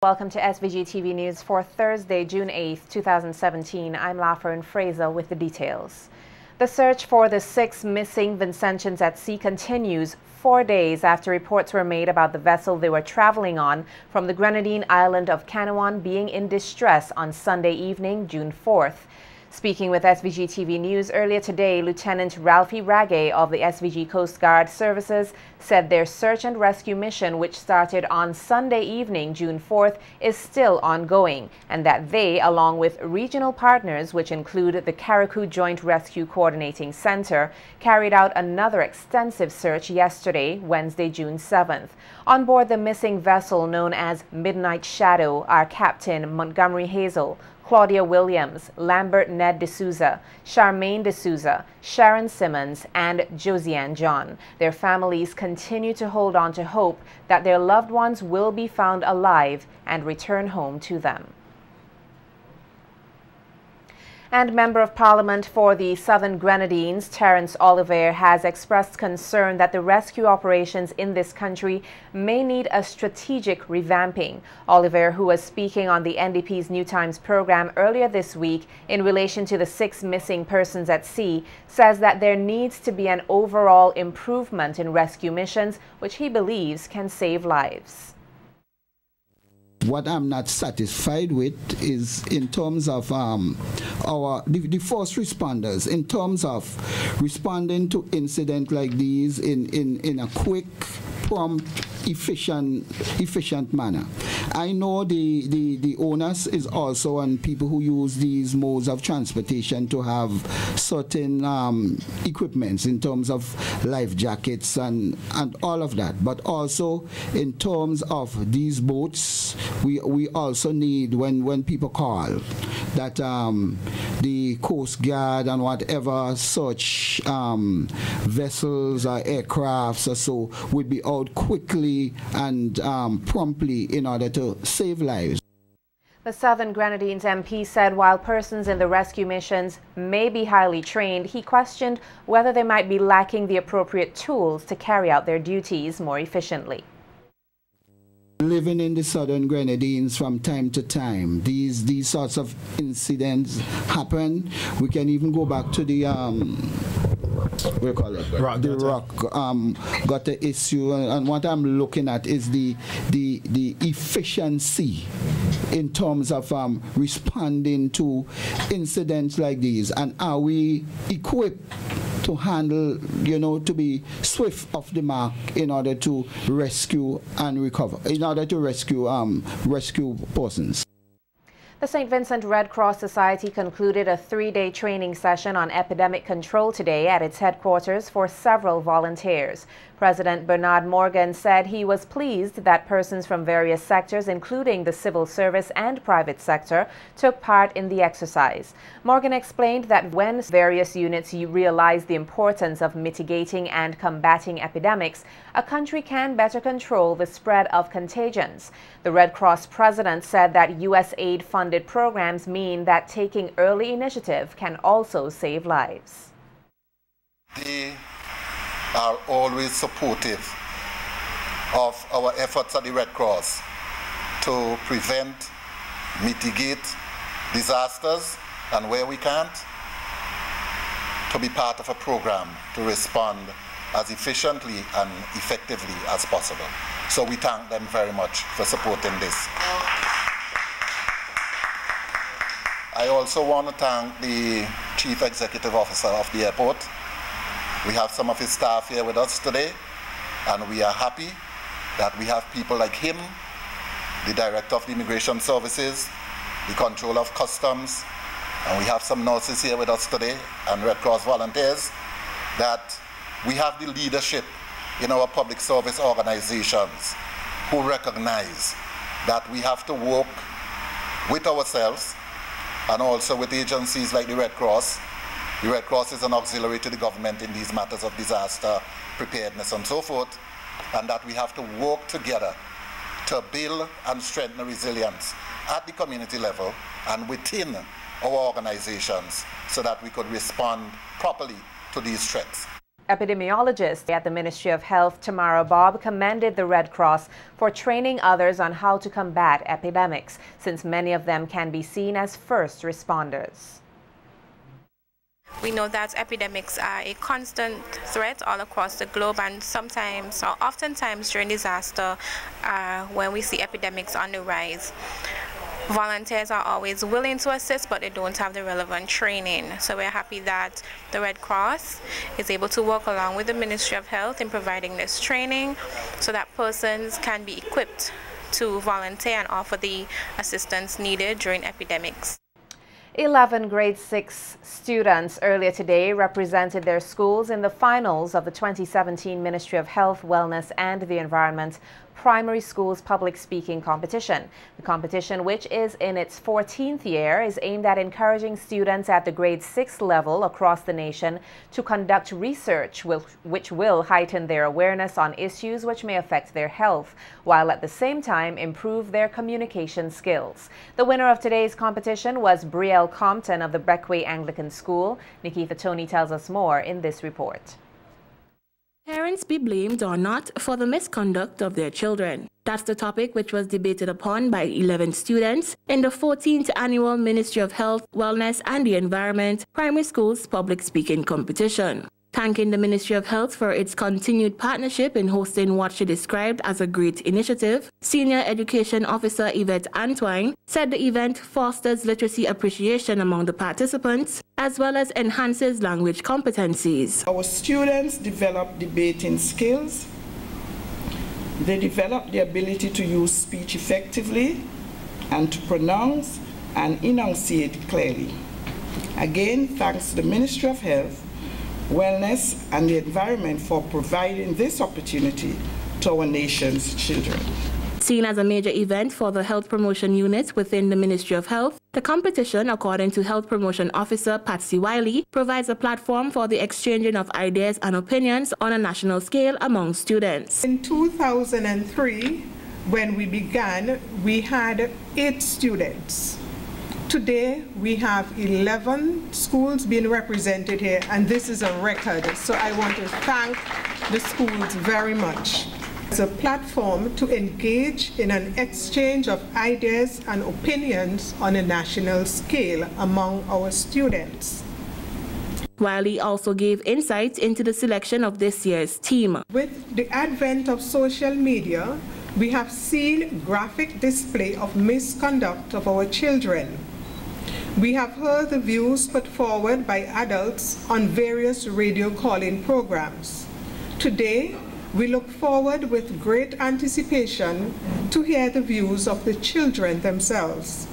Welcome to SVG-TV News for Thursday, June 8, 2017. I'm Lafern Fraser with the details. The search for the 6 missing Vincentians at sea continues 4 days after reports were made about the vessel they were traveling on from the Grenadine island of Carnival being in distress on Sunday evening, June 4th. Speaking with SVG-TV News earlier today, Lieutenant Ralphie Ragay of the SVG Coast Guard Services said their search and rescue mission, which started on Sunday evening, June 4th, is still ongoing, and that they, along with regional partners, which include the Carriacou Joint Rescue Coordinating Center, carried out another extensive search yesterday, Wednesday, June 7th. On board the missing vessel known as Midnight Shadow are Captain Montgomery Hazel, Claudia Williams, Lambert Ned D'Souza, Charmaine D'Souza, Sharon Simmons, and Josiane John. Their families continue to hold on to hope that their loved ones will be found alive and return home to them. And Member of Parliament for the Southern Grenadines, Terrence Oliver, has expressed concern that the rescue operations in this country may need a strategic revamping. Oliver, who was speaking on the NDP's New Times program earlier this week in relation to the 6 missing persons at sea, says that there needs to be an overall improvement in rescue missions, which he believes can save lives. What I'm not satisfied with is in terms of the first responders, in terms of responding to incidents like these in a quick, prompt, efficient manner. I know the onus is also on people who use these modes of transportation to have certain equipments in terms of life jackets and all of that. But also in terms of these boats, we also need, when people call, that the Coast Guard and whatever such vessels or aircrafts or so would be out quickly and promptly in order to save lives. The Southern Grenadines MP said while persons in the rescue missions may be highly trained, he questioned whether they might be lacking the appropriate tools to carry out their duties more efficiently. Living in the Southern Grenadines from time to time, these sorts of incidents happen. We can even go back to the we call it rock gutter issue, and what I'm looking at is the efficiency in terms of responding to incidents like these, and are we equipped to handle, to be swift off the mark in order to rescue and recover, in order to rescue persons. The St. Vincent Red Cross Society concluded a 3-day training session on epidemic control today at its headquarters for several volunteers. President Bernard Morgan said he was pleased that persons from various sectors, including the civil service and private sector, took part in the exercise. Morgan explained that when various units realize the importance of mitigating and combating epidemics, a country can better control the spread of contagions. The Red Cross president said that U.S. aid-funded programs mean that taking early initiative can also save lives. They are always supportive of our efforts at the Red Cross to prevent, mitigate disasters, and where we can't, to be part of a program to respond as efficiently and effectively as possible. So we thank them very much for supporting this. I also want to thank the Chief Executive Officer of the airport. We have some of his staff here with us today, and we are happy that we have people like him, the Director of the Immigration Services, the Controller of Customs, and we have some nurses here with us today and Red Cross volunteers, that we have the leadership in our public service organizations who recognize that we have to work with ourselves and also with agencies like the Red Cross. The Red Cross is an auxiliary to the government in these matters of disaster preparedness and so forth, and that we have to work together to build and strengthen resilience at the community level and within our organizations so that we could respond properly to these threats. Epidemiologist at the Ministry of Health, Tamara Bob, commended the Red Cross for training others on how to combat epidemics, since many of them can be seen as first responders. We know that epidemics are a constant threat all across the globe, and sometimes or oftentimes during disaster, when we see epidemics on the rise, volunteers are always willing to assist, but they don't have the relevant training. So we're happy that the Red Cross is able to work along with the Ministry of Health in providing this training so that persons can be equipped to volunteer and offer the assistance needed during epidemics. 11 grade 6 students earlier today represented their schools in the finals of the 2017 Ministry of Health, Wellness and the Environment Primary Schools Public Speaking Competition. The competition, which is in its 14th year, is aimed at encouraging students at the grade 6 level across the nation to conduct research which will heighten their awareness on issues which may affect their health, while at the same time improve their communication skills. The winner of today's competition was Brielle Compton of the Beckway Anglican School. Nikita Tony tells us more in this report. Parents be blamed or not for the misconduct of their children. That's the topic which was debated upon by 11 students in the 14th annual Ministry of Health, Wellness and the Environment Primary Schools Public Speaking Competition. Thanking the Ministry of Health for its continued partnership in hosting what she described as a great initiative, Senior Education Officer Yvette Antwine said the event fosters literacy appreciation among the participants as well as enhances language competencies. Our students develop debating skills. They develop the ability to use speech effectively and to pronounce and enunciate clearly. Again, thanks to the Ministry of Health, Wellness and the Environment for providing this opportunity to our nation's children. Seen as a major event for the health promotion units within the Ministry of Health, the competition, according to Health Promotion Officer Patsy Wiley, provides a platform for the exchanging of ideas and opinions on a national scale among students. In 2003, when we began, we had 8 students. Today, we have 11 schools being represented here, and this is a record. So I want to thank the schools very much. It's a platform to engage in an exchange of ideas and opinions on a national scale among our students. Wiley also gave insights into the selection of this year's team. With the advent of social media, we have seen graphic display of misconduct of our children. We have heard the views put forward by adults on various radio call-in programs. Today, we look forward with great anticipation to hear the views of the children themselves.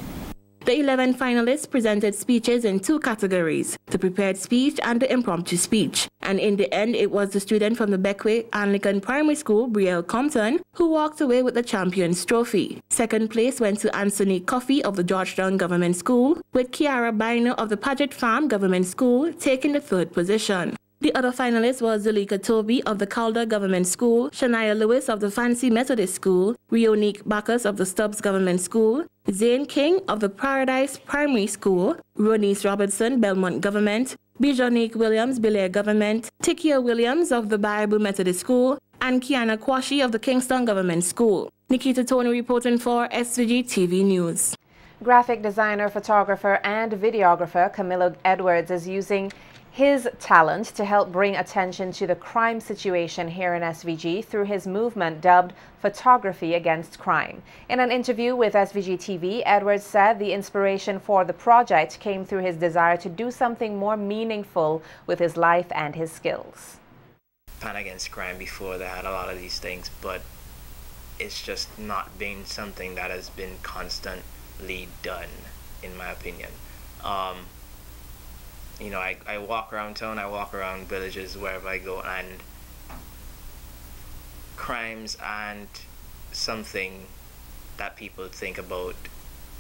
The 11 finalists presented speeches in 2 categories, the prepared speech and the impromptu speech. And in the end, it was the student from the Beckway Anglican Primary School, Brielle Compton, who walked away with the Champions Trophy. Second place went to Anthony Coffey of the Georgetown Government School, with Kiara Biner of the Paget Farm Government School taking the 3rd position. The other finalist was Zulika Toby of the Calder Government School, Shania Lewis of the Fancy Methodist School, Rionique Bacchus of the Stubbs Government School, Zane King of the Paradise Primary School, Ronice Robertson, Belmont Government, Bijonique Williams, Belair Government, Tikia Williams of the Bible Methodist School, and Kiana Kwashi of the Kingston Government School. Nikita Tony reporting for SVG-TV News. Graphic designer, photographer and videographer Camilo Edwards is using his talent to help bring attention to the crime situation here in SVG through his movement dubbed Photography Against Crime. In an interview with SVG-TV, Edwards said the inspiration for the project came through his desire to do something more meaningful with his life and his skills. Pan against crime before they had a lot of these things, but it's just not been something that has been constantly done, in my opinion. You know, I walk around town, I walk around villages, wherever I go, and crimes aren't something that people think about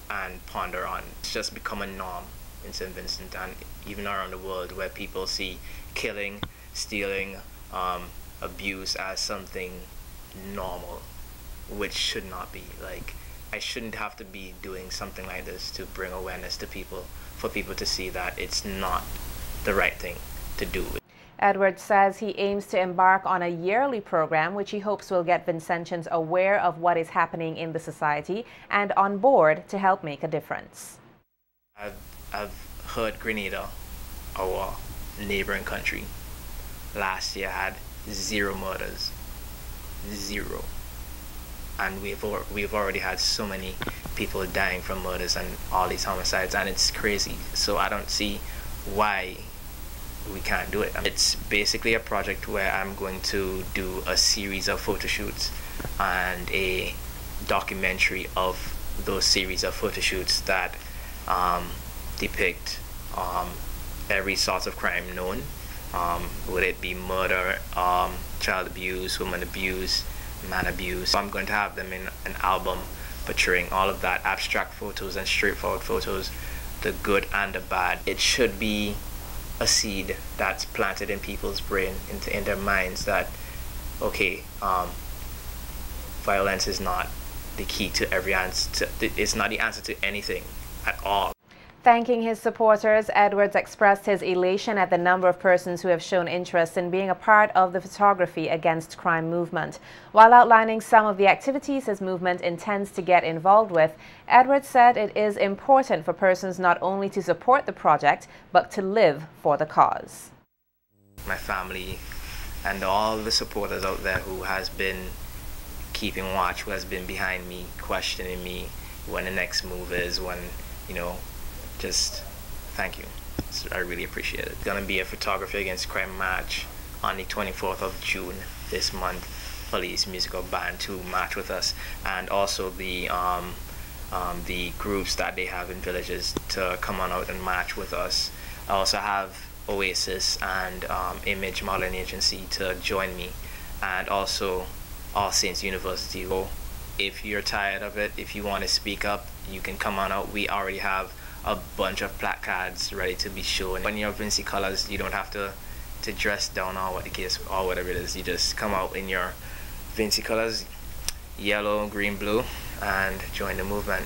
and ponder on. It's just become a norm in St. Vincent and even around the world, where people see killing, stealing, abuse as something normal, which should not be. Like, I shouldn't have to be doing something like this to bring awareness to people, for people to see that it's not the right thing to do. Edwards says he aims to embark on a yearly program which he hopes will get Vincentians aware of what is happening in the society and on board to help make a difference. I've heard Grenada, our neighboring country, last year had 0 murders. 0. And we've already had so many people dying from murders and all these homicides, and it's crazy. So I don't see why we can't do it. It's basically a project where I'm going to do a series of photo shoots and a documentary of those series of photo shoots that depict every sort of crime known, would it be murder, child abuse, woman abuse, man abuse. So I'm going to have them in an album portraying all of that, abstract photos and straightforward photos, the good and the bad. It should be a seed that's planted in people's brain, in their minds, that okay, violence is not the key to every answer. It's not the answer to anything at all. Thanking his supporters, Edwards expressed his elation at the number of persons who have shown interest in being a part of the Photography Against Crime movement. While outlining some of the activities his movement intends to get involved with, Edwards said it is important for persons not only to support the project, but to live for the cause. My family and all the supporters out there who has been keeping watch, who has been behind me, questioning me when the next move is, when, you know, just thank you. I really appreciate it. It's gonna be a Photography Against Crime march on the 24th of June this month. Police musical band to march with us, and also the groups that they have in villages to come on out and march with us. I also have Oasis and Image Modeling Agency to join me, and also All Saints University. So if you're tired of it, if you want to speak up, you can come on out. We already have a bunch of placards ready to be shown. When you're Vinci colors, you don't have to dress down or what the case or whatever it is. You just come out in your Vinci colors, yellow, green, blue, and join the movement.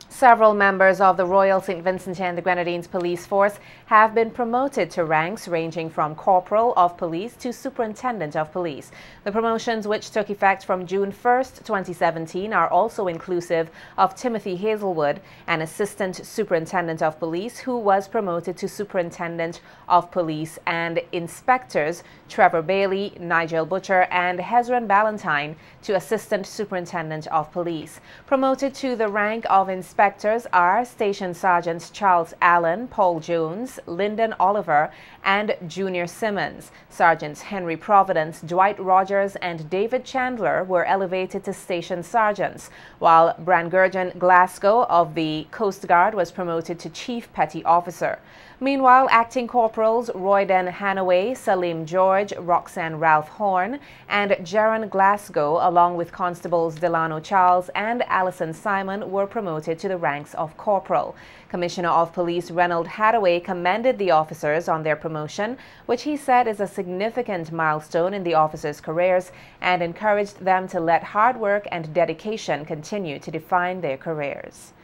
Several members of the Royal St. Vincent and the Grenadines Police Force have been promoted to ranks ranging from Corporal of Police to Superintendent of Police. The promotions, which took effect from June 1st, 2017, are also inclusive of Timothy Hazelwood, an Assistant Superintendent of Police who was promoted to Superintendent of Police, and Inspectors Trevor Bailey, Nigel Butcher, and Hezron Ballantyne to Assistant Superintendent of Police. Promoted to the rank of Inspectors are Station Sergeants Charles Allen, Paul Jones, Lyndon Oliver, and Junior Simmons. Sergeants Henry Providence, Dwight Rogers, and David Chandler were elevated to Station Sergeants, while Brangurjan Glasgow of the Coast Guard was promoted to Chief Petty Officer. Meanwhile, acting corporals Royden Hanaway, Salim George, Roxanne Ralph Horn, and Jaron Glasgow, along with constables Delano Charles and Alison Simon, were promoted to the ranks of corporal. Commissioner of Police Reynold Hadaway commended the officers on their promotion, which he said is a significant milestone in the officers' careers, and encouraged them to let hard work and dedication continue to define their careers.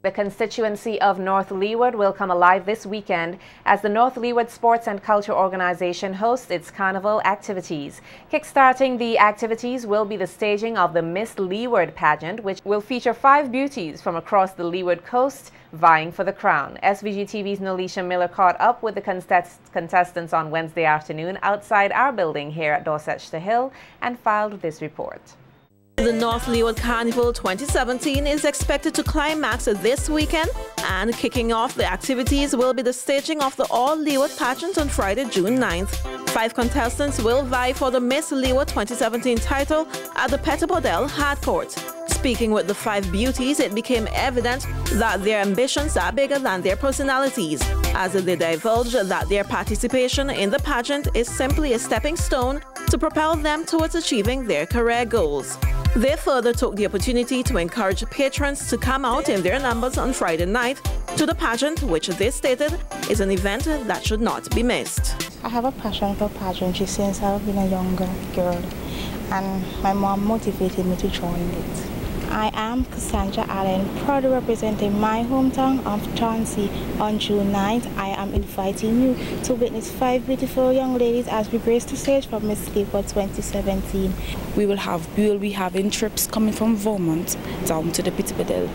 The constituency of North Leeward will come alive this weekend as the North Leeward Sports and Culture Organization hosts its Carnival activities. Kickstarting the activities will be the staging of the Miss Leeward pageant, which will feature 5 beauties from across the Leeward coast vying for the crown. SVG-TV's Nolisha Miller caught up with the contestants on Wednesday afternoon outside our building here at Dorsetshire Hill and filed this report. The North Leeward Carnival 2017 is expected to climax this weekend, and kicking off the activities will be the staging of the All Leeward pageant on Friday, June 9th. 5 contestants will vie for the Miss Leeward 2017 title at the Petitbordel Hardcourt. Speaking with the 5 beauties, it became evident that their ambitions are bigger than their personalities, as they divulged that their participation in the pageant is simply a stepping stone to propel them towards achieving their career goals. They further took the opportunity to encourage patrons to come out in their numbers on Friday night to the pageant, which they stated is an event that should not be missed. I have a passion for pageantry since I've been a younger girl, and my mom motivated me to join it. I am Cassandra Allen, proudly representing my hometown of Chauncey. On June 9th, I am inviting you to witness 5 beautiful young ladies as we grace the stage for Miss Leeward 2017. We will be having trips coming from Vermont down to the Peterborough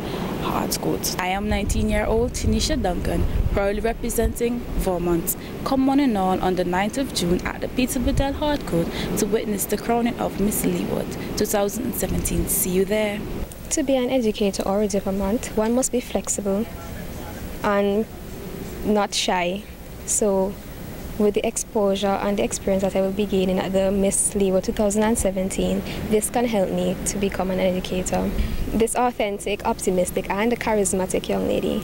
Hard Court. I am 19-year-old Tanisha Duncan, proudly representing Vermont. Come on and on the 9th of June at the Peterborough Hard Court to witness the crowning of Miss Leeward 2017. See you there. To be an educator or a diplomat, one must be flexible and not shy. So with the exposure and the experience that I will be gaining at the Miss Leeward 2017, this can help me to become an educator. This authentic, optimistic and charismatic young lady,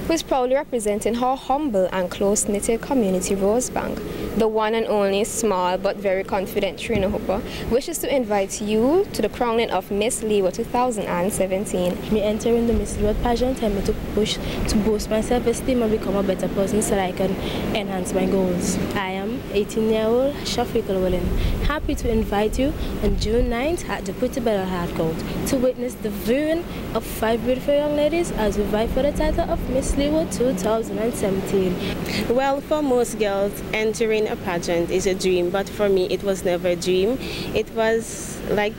who is proudly representing her humble and close-knitted community Rosebank, the one and only small but very confident Trina Hooper, wishes to invite you to the crowning of Miss Leeward 2017. Me entering the Miss Leeward pageant helped me to push to boost my self-esteem and become a better person so that I can enhance my goals. I am 18-year-old Shafika Llewellyn, happy to invite you on June 9th at the Peterborough Hard Court to witness the viewing of 5 beautiful young ladies as we vie for the title of Miss Leeward 2017. Well, for most girls, entering a pageant is a dream, but for me it was never a dream. It was like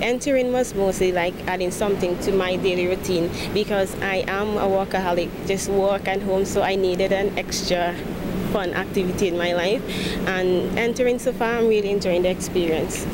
entering was mostly like adding something to my daily routine because I am a workaholic, just work and home, so I needed an extra fun activity in my life, and entering so far I'm really enjoying the experience.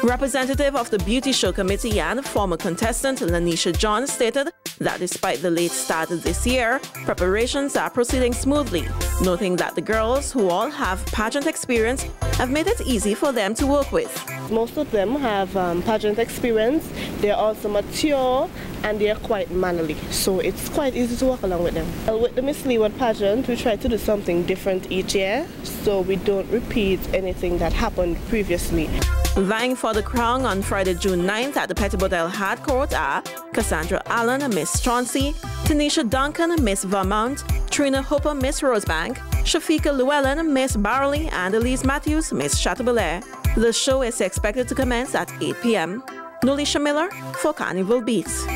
Representative of the Beauty Show Committee and former contestant Lanisha John stated that despite the late start this year, preparations are proceeding smoothly, noting that the girls, who all have pageant experience, have made it easy for them to work with. Most of them have pageant experience, they're also mature, and they're quite manly, so it's quite easy to work along with them. With the Miss Leeward pageant, we try to do something different each year, so we don't repeat anything that happened previously. Vying for the crown on Friday, June 9th at the Peterborough Hard Court are Cassandra Allen, Miss Chauncey, Tanisha Duncan, Miss Vermont, Trina Hooper, Miss Rosebank, Shafika Llewellyn, Miss Barley, and Elise Matthews, Miss Chateaubelair. The show is expected to commence at 8 p.m. Nolisha Miller for Carnival Beats.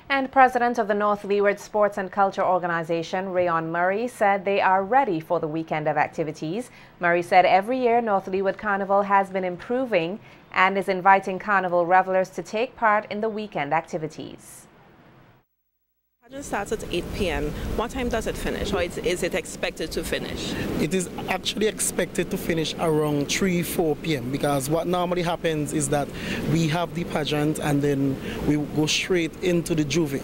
And President of the North Leeward Sports and Culture Organization, Rayon Murray, said they are ready for the weekend of activities. Murray said every year North Leeward Carnival has been improving and is inviting Carnival revelers to take part in the weekend activities. The pageant starts at 8 p.m. What time does it finish, or is it expected to finish? It is actually expected to finish around 3-4 p.m. because what normally happens is that we have the pageant and then we go straight into the juve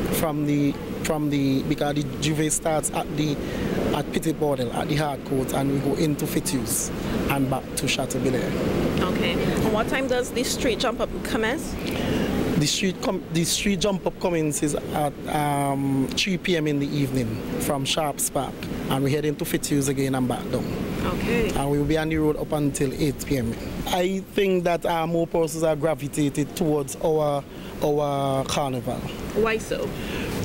because the juve starts at Peterborough at the Hard Court, and we go into Fitus and back to Chateaubelair. Okay. And what time does the street jump up commence? The street jump up commences at 3 p.m. in the evening from Sharps Park, and we head into Fitzhughes again and back down. Okay. And we will be on the road up until 8 p.m. I think that more persons are gravitated towards our carnival. Why so?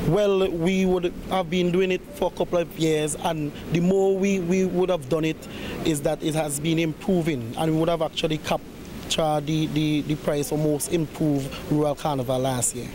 Well, we would have been doing it for a couple of years, and the more we would have done it is that it has been improving, and we would have actually captured the prize for most improved rural carnival last year.